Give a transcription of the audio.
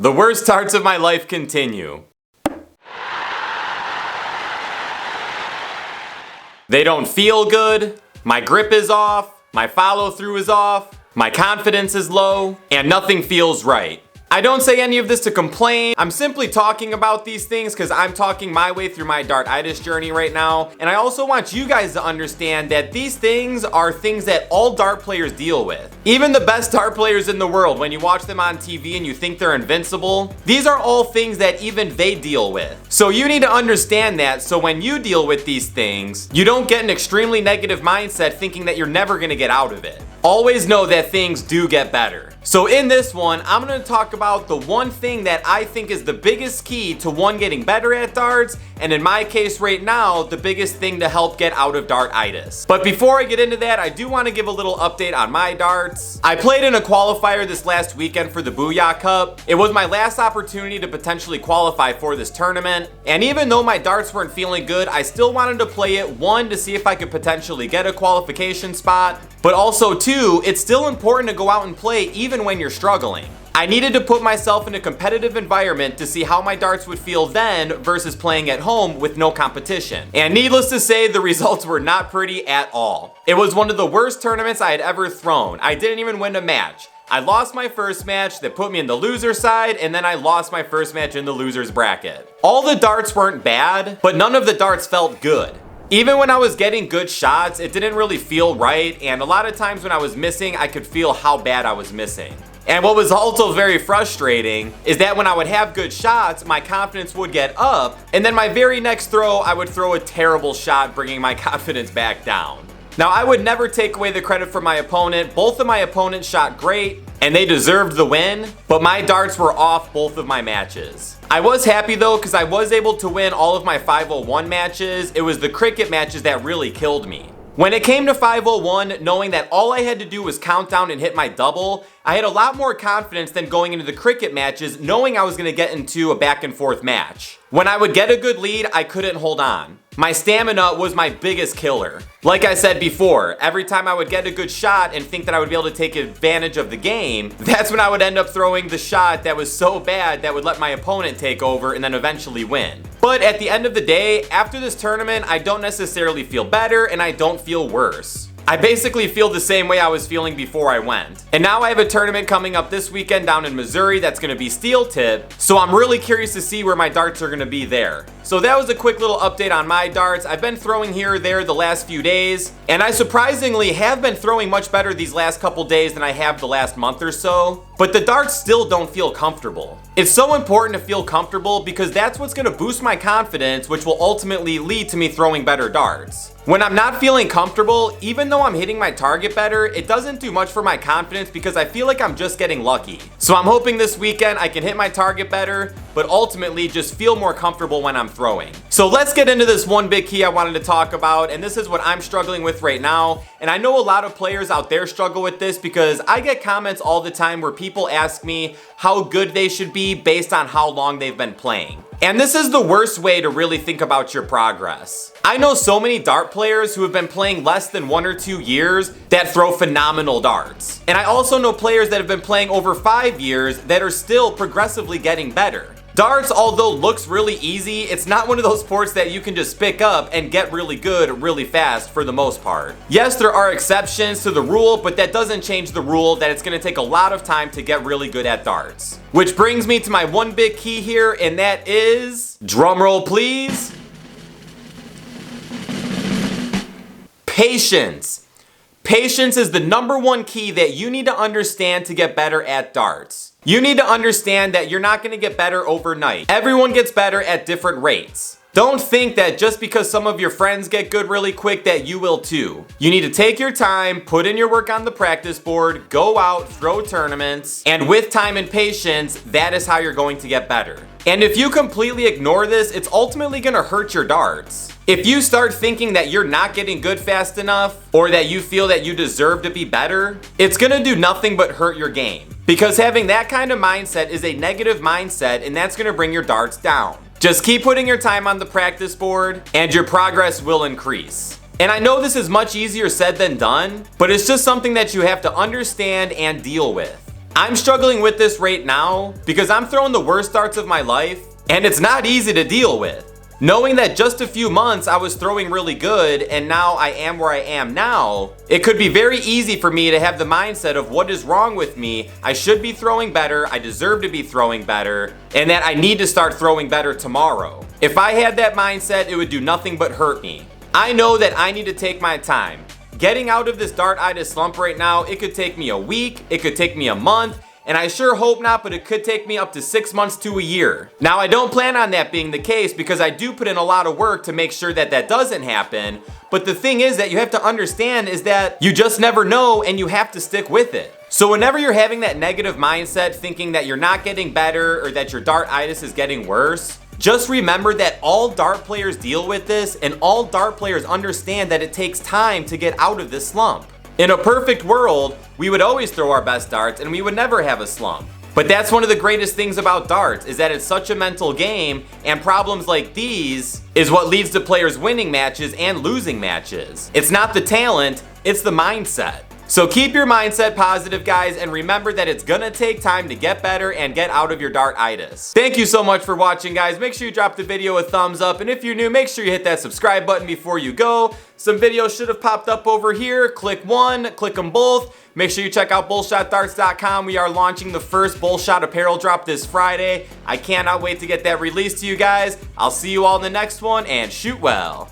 The worst darts of my life continue. They don't feel good, my grip is off, my follow through is off, my confidence is low, and nothing feels right. I don't say any of this to complain. I'm simply talking about these things because I'm talking my way through my Dartitis journey right now. And I also want you guys to understand that these things are things that all dart players deal with. Even the best dart players in the world, when you watch them on TV and you think they're invincible, these are all things that even they deal with. So you need to understand that, so when you deal with these things, you don't get an extremely negative mindset thinking that you're never gonna get out of it. Always know that things do get better. So in this one, I'm going to talk about the one thing that I think is the biggest key to one, getting better at darts, and in my case right now, the biggest thing to help get out of dartitis. But before I get into that, I do want to give a little update on my darts. I played in a qualifier this last weekend for the Booyah Cup. It was my last opportunity to potentially qualify for this tournament, and even though my darts weren't feeling good, I still wanted to play it, one, to see if I could potentially get a qualification spot, but also two, it's still important to go out and play even when you're struggling. I needed to put myself in a competitive environment to see how my darts would feel then versus playing at home with no competition. And needless to say, the results were not pretty at all. It was one of the worst tournaments I had ever thrown. I didn't even win a match. I lost my first match that put me in the loser side, and then I lost my first match in the losers bracket. All the darts weren't bad, but none of the darts felt good. Even when I was getting good shots, it didn't really feel right, and a lot of times when I was missing, I could feel how bad I was missing. And what was also very frustrating is that when I would have good shots, my confidence would get up, and then my very next throw, I would throw a terrible shot, bringing my confidence back down. Now, I would never take away the credit from my opponent. Both of my opponents shot great, and they deserved the win, but my darts were off both of my matches. I was happy though, because I was able to win all of my 501 matches. It was the cricket matches that really killed me. When it came to 501, knowing that all I had to do was count down and hit my double, I had a lot more confidence than going into the cricket matches, knowing I was going to get into a back and forth match. When I would get a good lead, I couldn't hold on. My stamina was my biggest killer. Like I said before, every time I would get a good shot and think that I would be able to take advantage of the game, that's when I would end up throwing the shot that was so bad that would let my opponent take over and then eventually win. But at the end of the day, after this tournament, I don't necessarily feel better and I don't feel worse. I basically feel the same way I was feeling before I went. And now I have a tournament coming up this weekend down in Missouri that's going to be steel tip, so I'm really curious to see where my darts are going to be there. So that was a quick little update on my darts. I've been throwing here or there the last few days, and I surprisingly have been throwing much better these last couple days than I have the last month or so, but the darts still don't feel comfortable. It's so important to feel comfortable because that's what's going to boost my confidence, which will ultimately lead to me throwing better darts. When I'm not feeling comfortable, even though I'm hitting my target better, it doesn't do much for my confidence because I feel like I'm just getting lucky. So I'm hoping this weekend I can hit my target better, but ultimately just feel more comfortable when I'm throwing. So let's get into this one big key I wanted to talk about, and this is what I'm struggling with right now. And I know a lot of players out there struggle with this because I get comments all the time where people ask me how good they should be based on how long they've been playing. And this is the worst way to really think about your progress. I know so many dart players who have been playing less than 1 or 2 years that throw phenomenal darts. And I also know players that have been playing over 5 years that are still progressively getting better. Darts, although looks really easy, it's not one of those sports that you can just pick up and get really good really fast for the most part. Yes, there are exceptions to the rule, but that doesn't change the rule that it's going to take a lot of time to get really good at darts. Which brings me to my one big key here, and that is, drumroll please, patience. Patience is the #1 key that you need to understand to get better at darts. You need to understand that you're not going to get better overnight. Everyone gets better at different rates. Don't think that just because some of your friends get good really quick that you will too. You need to take your time, put in your work on the practice board, go out, throw tournaments, and with time and patience, that is how you're going to get better. And if you completely ignore this, it's ultimately going to hurt your darts. If you start thinking that you're not getting good fast enough, or that you feel that you deserve to be better, it's going to do nothing but hurt your game. Because having that kind of mindset is a negative mindset, and that's going to bring your darts down. Just keep putting your time on the practice board, and your progress will increase. And I know this is much easier said than done, but it's just something that you have to understand and deal with. I'm struggling with this right now because I'm throwing the worst darts of my life, and it's not easy to deal with. Knowing that just a few months I was throwing really good and now I am where I am now, it could be very easy for me to have the mindset of what is wrong with me, I should be throwing better, I deserve to be throwing better, and that I need to start throwing better tomorrow. If I had that mindset, it would do nothing but hurt me. I know that I need to take my time. Getting out of this dartitis slump right now, it could take me a week, it could take me a month, and I sure hope not, but it could take me up to 6 months to a year. Now, I don't plan on that being the case because I do put in a lot of work to make sure that that doesn't happen. But the thing is that you have to understand is that you just never know and you have to stick with it. So whenever you're having that negative mindset, thinking that you're not getting better or that your dartitis is getting worse, just remember that all dart players deal with this and all dart players understand that it takes time to get out of this slump. In a perfect world, we would always throw our best darts and we would never have a slump. But that's one of the greatest things about darts, is that it's such a mental game, and problems like these is what leads to players winning matches and losing matches. It's not the talent, it's the mindset. So keep your mindset positive, guys, and remember that it's gonna take time to get better and get out of your dartitis. Thank you so much for watching, guys. Make sure you drop the video a thumbs up, and if you're new, make sure you hit that subscribe button before you go. Some videos should have popped up over here. Click one, click them both. Make sure you check out BullshotDarts.com. We are launching the first Bullshot apparel drop this Friday. I cannot wait to get that released to you guys. I'll see you all in the next one, and shoot well.